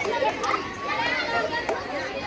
जोरात टाळ्या वाजवा त्यांच्यासाठी.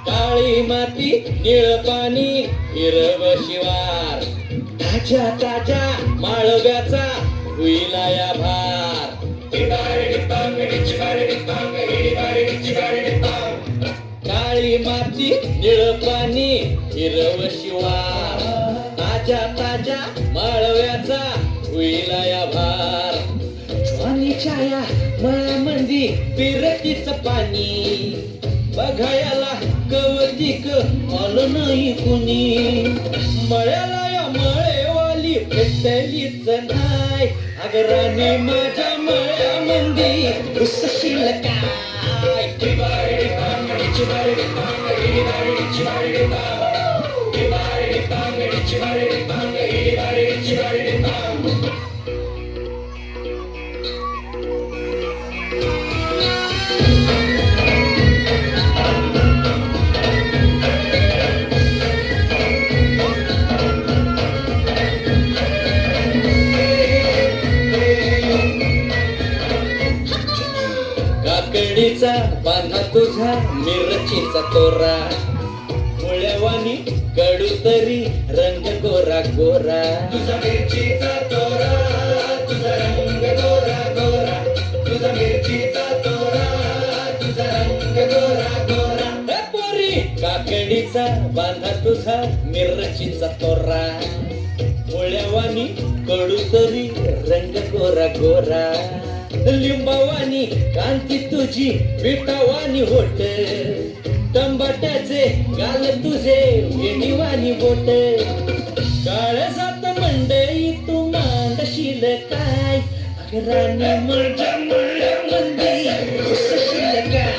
काळी माती निळ पाणी हिरव शिवार ताज्या ताज्या माळव्याचा होईला या भार. काळी माती निळ पाणी हिरव शिवार ताज्या ताज्या माळव्याचा होईला या भार. ज्वानीच्या या मळ्यामंदी पिरतीच पाणी बघायला कवदिक आलं नाही कुणी. मळ्याला या मळेवाली भेटलीच नाही अगराने माझ्या मळ्यामंदी घुसशील काय. काकडीचा बांधा तुझा मिरचीचा तोरा मुळ्यावानी कडू तरी रंग गोरा गोरा. तुझा मिरचीचा तोरा तुझा रंग गोरा गोरा. तुझा मिरचीचा तोरा तुझा रंग गोरा गोरा. पोरी काकडीचा बांधा तुझा मिरचीचा तोरा मुळ्यावानी कडू तरी रंग गोरा गोरा. लिंबावानी कांती तुझी विटावानी होट टंबाट्याचे गाल तुझे वेणीवानी बोट. काळजात मंडई तू मांडशील काय अगराने माझ्या मळ्यामंदी घुसशील काय.